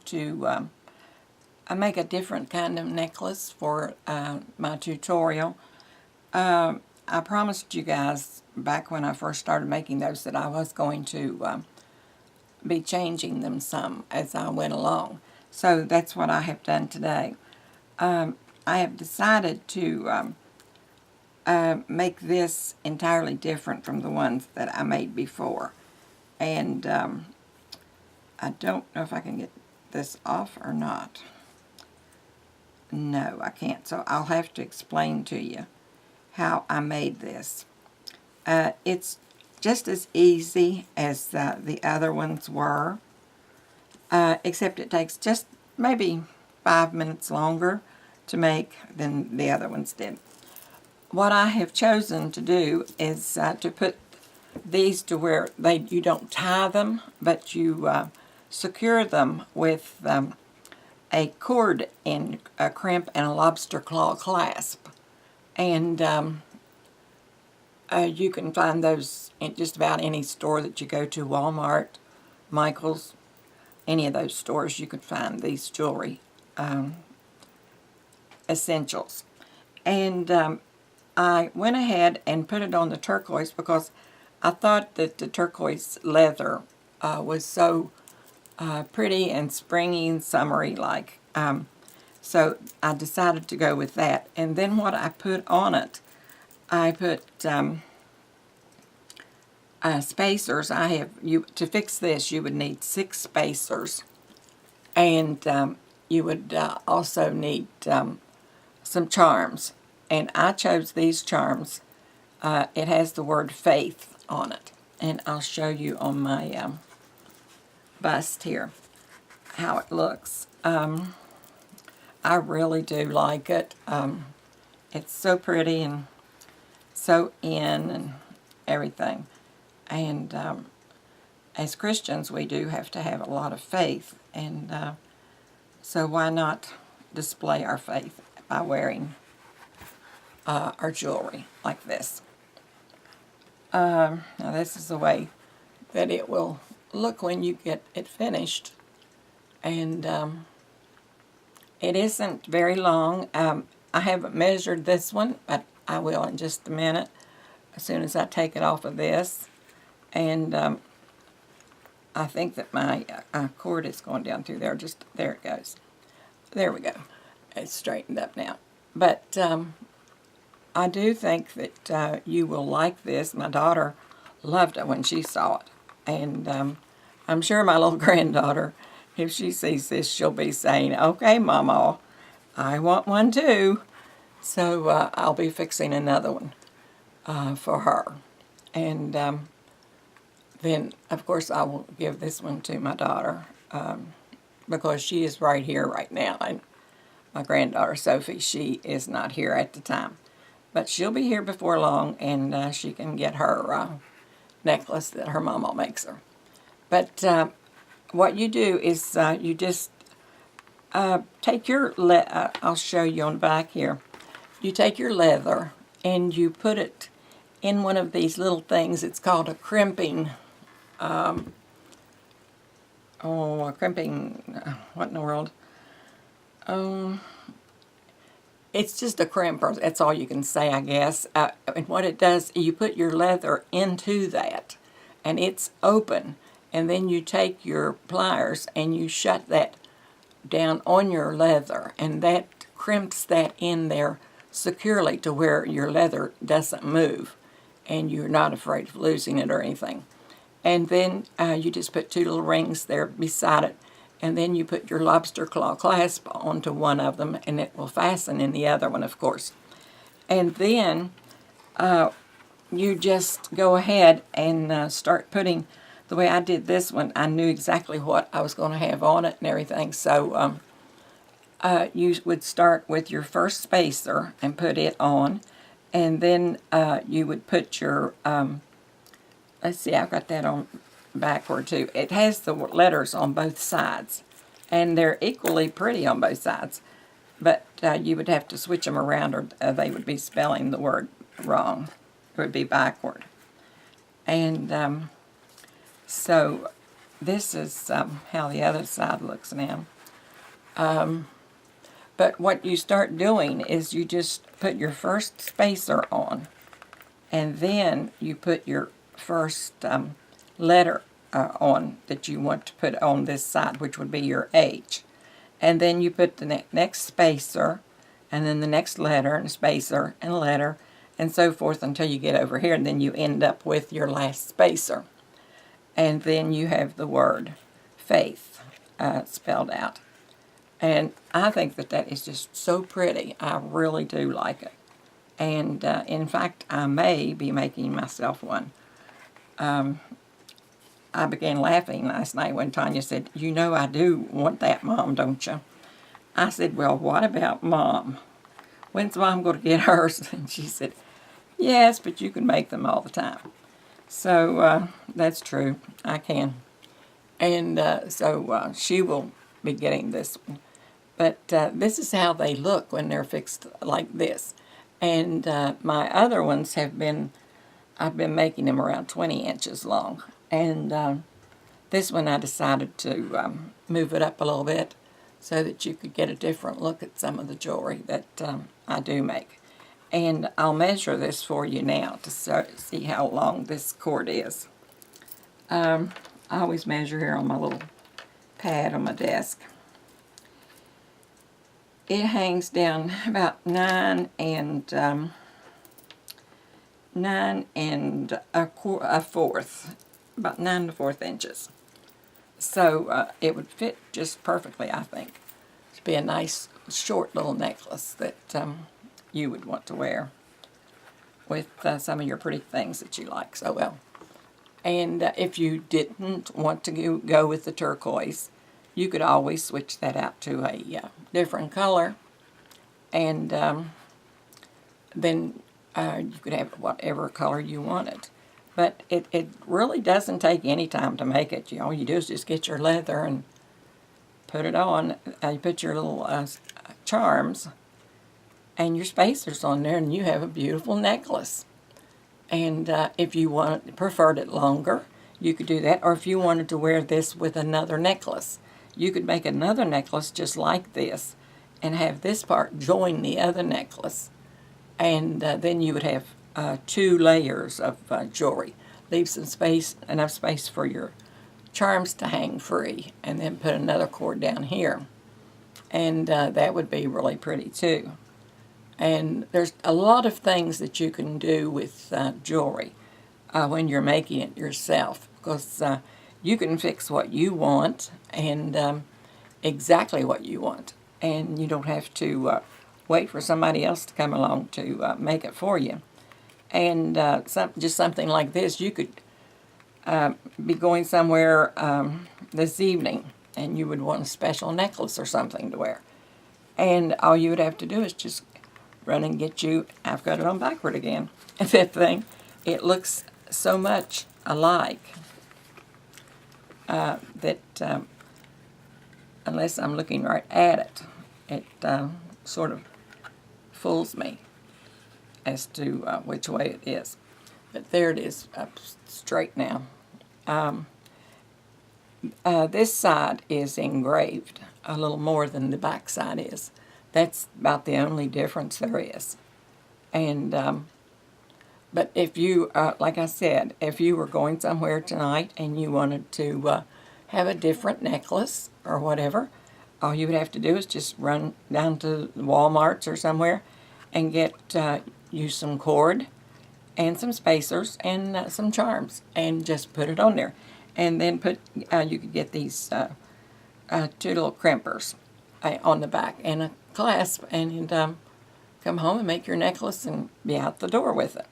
to I make a different kind of necklace for my tutorial. I promised you guys back when I first started making those that I was going to be changing them some as I went along. So that's what I have done today. I have decided to make this entirely different from the ones that I made before. And I don't know if I can get this off or not. No, I can't. So I'll have to explain to you how I made this. It's just as easy as the other ones were, except it takes just maybe 5 minutes longer to make than the other ones did. What I have chosen to do is to put these to where you don't tie them, but you secure them with a cord and a crimp and a lobster claw clasp. And you can find those in just about any store that you go to, Walmart, Michael's, any of those stores. You can find these jewelry essentials. And I went ahead and put it on the turquoise because I thought that the turquoise leather was so pretty and springy and summery like. So I decided to go with that. And then what I put on it, I put spacers. To fix this, you would need 6 spacers, and you would also need some charms. And I chose these charms. It has the word faith on it, and I'll show you on my bust here how it looks. I really do like it. It's so pretty and so in and everything. And as Christians, we do have to have a lot of faith, and so why not display our faith by wearing our jewelry like this. Now this is the way that it will look when you get it finished, and it isn't very long. I haven't measured this one, but I will in just a minute as soon as I take it off of this. And I think that my cord is going down through there. Just there it goes. There we go. It's straightened up now. But I do think that you will like this. My daughter loved it when she saw it. And I'm sure my little granddaughter, if she sees this, she'll be saying, "Okay, Mama, I want one too." So I'll be fixing another one for her. And then, of course, I will give this one to my daughter because she is right here right now. And my granddaughter, Sophie, she is not here at the time. But she'll be here before long, and she can get her necklace that her mama makes her. But what you do is you just take your, I'll show you on the back here. You take your leather and you put it in one of these little things. It's called a crimping, what in the world? It's just a crimper. That's all you can say, I guess. And what it does, you put your leather into that, and it's open. And then you take your pliers and you shut that down on your leather, and that crimps that in there securely to where your leather doesn't move, and you're not afraid of losing it or anything. And then you just put 2 little rings there beside it, and then you put your lobster claw clasp onto one of them, and it will fasten in the other one, of course. And then you just go ahead and start putting, the way I did this one, I knew exactly what I was going to have on it and everything. So you would start with your first spacer and put it on, and then you would put your, let's see, I've got that on backward too. It has the letters on both sides, and they're equally pretty on both sides, but you would have to switch them around, or they would be spelling the word wrong. It would be backward. And so this is how the other side looks now. But what you start doing is you just put your first spacer on, and then you put your first letter on that you want to put on this side, which would be your H. And then you put the next spacer, and then the next letter, and spacer, and letter, and so forth until you get over here, and then you end up with your last spacer. And then you have the word faith spelled out. And I think that that is just so pretty. I really do like it. And in fact, I may be making myself one. I began laughing last night when Tanya said, "You know I do want that, Mom, don't you?" I said, "Well, what about Mom? When's Mom going to get hers?" And she said, "Yes, but you can make them all the time." So that's true. I can. And so she will be getting this one. But this is how they look when they're fixed like this. And my other ones have been, I've been making them around 20 inches long. And this one I decided to move it up a little bit so that you could get a different look at some of the jewelry that I do make. And I'll measure this for you now to see how long this cord is. I always measure here on my little pad on my desk. It hangs down about 9 and a fourth, about 9 1/4 inches. So it would fit just perfectly, I think, to be a nice short little necklace that you would want to wear with some of your pretty things that you like so well. And if you didn't want to go with the turquoise, you could always switch that out to a different color, and then you could have whatever color you wanted. But it really doesn't take any time to make it. All you do is just get your leather and put it on. You put your little charms and your spacers on there, and you have a beautiful necklace. And if you preferred it longer, you could do that. Or if you wanted to wear this with another necklace, you could make another necklace just like this and have this part join the other necklace. And then you would have 2 layers of jewelry. Leave some space, enough space for your charms to hang free, and then put another cord down here. And that would be really pretty too. And there's a lot of things that you can do with jewelry when you're making it yourself, because you can fix what you want and exactly what you want, and you don't have to wait for somebody else to come along to make it for you. And just something like this, you could be going somewhere this evening, and you would want a special necklace or something to wear. And all you would have to do is just run and get you, I've got it on backward again, that thing. It looks so much alike that unless I'm looking right at it, it sort of fools me as to which way it is. But there it is, up straight now. This side is engraved a little more than the back side is. That's about the only difference there is. And but if you, like I said, if you were going somewhere tonight and you wanted to have a different necklace or whatever, all you would have to do is just run down to Walmart's or somewhere and get you some cord and some spacers and some charms, and just put it on there. And then you could get these 2 little crimpers on the back and a clasp, and come home and make your necklace and be out the door with it.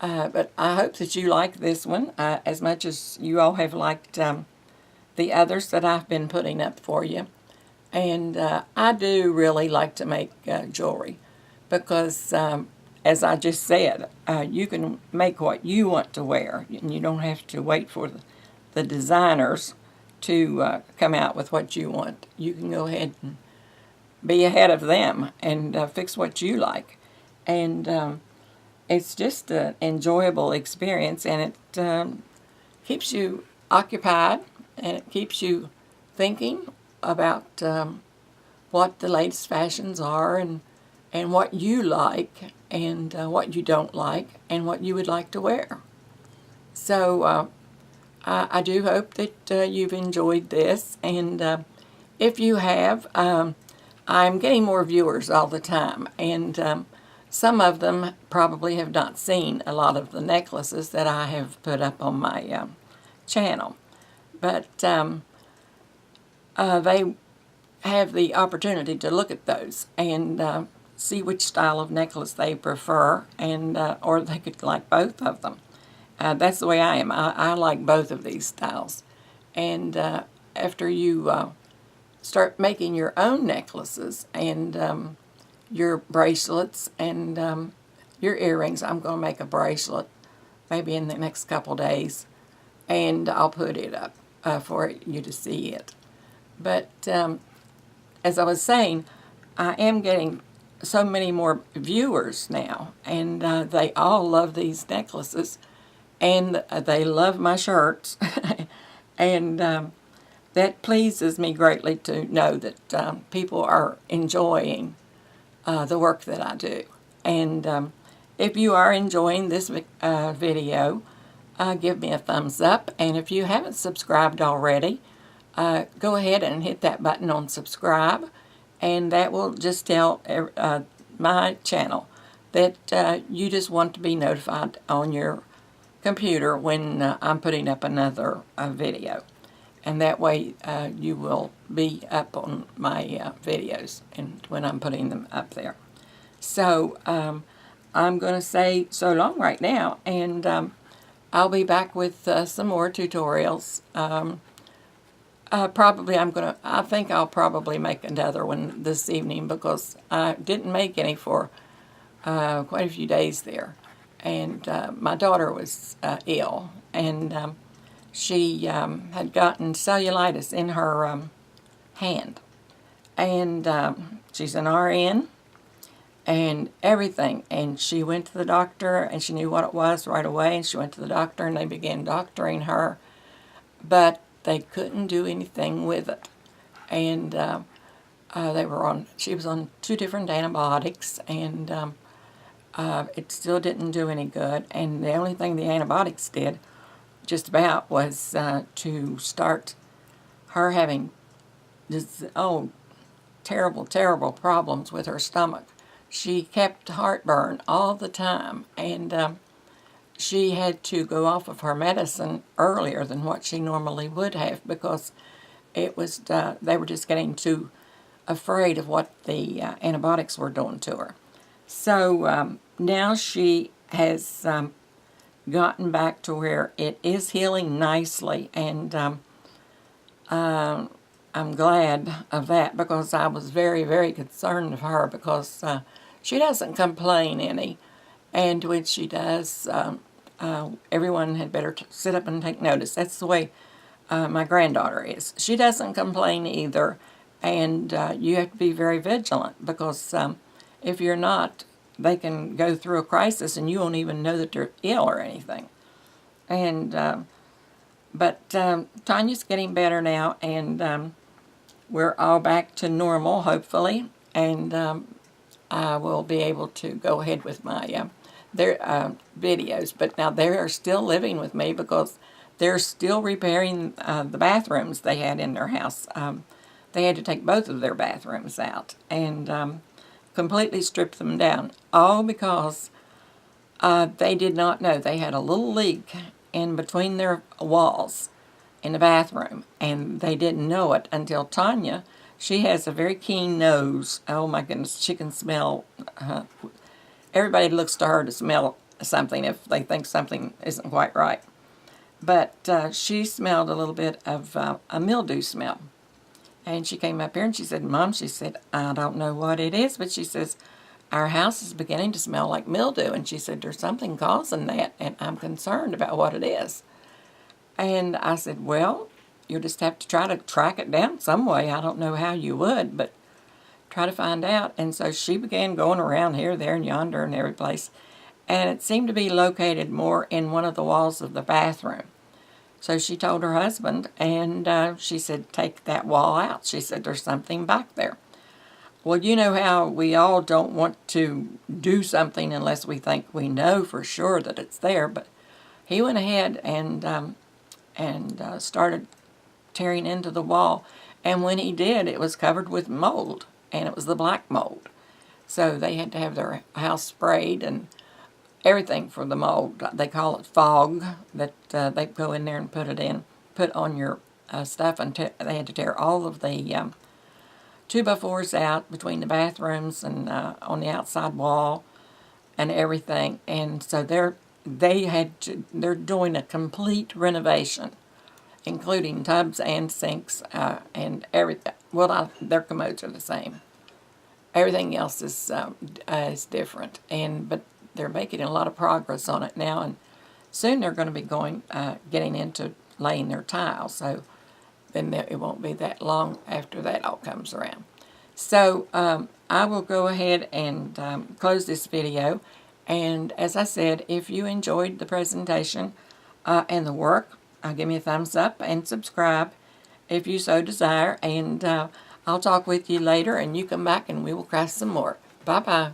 But I hope that you like this one as much as you all have liked the others that I've been putting up for you. And I do really like to make jewelry because, as I just said, you can make what you want to wear, and you don't have to wait for the designers to come out with what you want. You can go ahead and be ahead of them and fix what you like. And it's just an enjoyable experience, and it keeps you occupied, and it keeps you thinking about what the latest fashions are, and what you like, and what you don't like, and what you would like to wear. So I do hope that you've enjoyed this, and if you have, I'm getting more viewers all the time, and some of them probably have not seen a lot of the necklaces that I have put up on my channel, but they have the opportunity to look at those and see which style of necklace they prefer, and or they could like both of them. That's the way I am. I like both of these styles. And after you start making your own necklaces and your bracelets and your earrings, I'm going to make a bracelet maybe in the next couple days, and I'll put it up for you to see it. But as I was saying, I am getting so many more viewers now, and they all love these necklaces, and they love my shirts, and that pleases me greatly to know that people are enjoying the work that I do. And if you are enjoying this video, give me a thumbs up, and if you haven't subscribed already, go ahead and hit that button on subscribe, and that will just tell my channel that you just want to be notified on your computer when I'm putting up another video, and that way you will be up on my videos and when I'm putting them up there. So I'm going to say so long right now, and I'll be back with some more tutorials. Probably I think I'll probably make another one this evening, because I didn't make any for quite a few days there. And my daughter was ill, and she had gotten cellulitis in her hand. And she's an RN and everything. And she went to the doctor, and she knew what it was right away. And she went to the doctor, and they began doctoring her. But they couldn't do anything with it. And she was on 2 different antibiotics, and it still didn't do any good. And the only thing the antibiotics did, just about, was to start her having this, terrible, terrible problems with her stomach. She kept heartburn all the time, and she had to go off of her medicine earlier than what she normally would have, because it was they were just getting too afraid of what the antibiotics were doing to her. So now she has gotten back to where it is healing nicely, and I'm glad of that, because I was very, very concerned of her, because she doesn't complain any, and when she does, everyone had better sit up and take notice. That's the way my granddaughter is. She doesn't complain either, and you have to be very vigilant, because if you're not, they can go through a crisis and you won't even know that they're ill or anything. And but Tanya's getting better now, and we're all back to normal, hopefully, and I will be able to go ahead with my their videos. But now they are still living with me, because they're still repairing the bathrooms they had in their house. They had to take both of their bathrooms out and completely strip them down, all because they did not know they had a little leak in between their walls in the bathroom, and they didn't know it until Tanya, she has a very keen nose. Oh my goodness, she can smell. Everybody looks to her to smell something if they think something isn't quite right. But she smelled a little bit of a mildew smell. And she came up here and she said, Mom, she said, I don't know what it is, but she says, our house is beginning to smell like mildew. And she said, there's something causing that, and I'm concerned about what it is. And I said, well, you'll just have to try to track it down some way. I don't know how you would, but try to find out. And so she began going around here, there, and yonder, and every place. And it seemed to be located more in one of the walls of the bathroom. So she told her husband, and she said, take that wall out. She said, there's something back there. Well, you know how we all don't want to do something unless we think we know for sure that it's there, but he went ahead and started tearing into the wall, and when he did, it was covered with mold, and it was the black mold. So they had to have their house sprayed and everything for the mold. They call it fog, that they go in there and put on your stuff, and they had to tear all of the 2x4s out between the bathrooms and on the outside wall and everything. And so they're doing a complete renovation, including tubs and sinks and everything. Well, their commodes are the same. Everything else is different, but they're making a lot of progress on it now, and soon they're going to be getting into laying their tile. So then it won't be that long after that all comes around. So I will go ahead and close this video. And as I said, if you enjoyed the presentation and the work, give me a thumbs up and subscribe if you so desire. And I'll talk with you later, and you come back and we will craft some more. Bye-bye.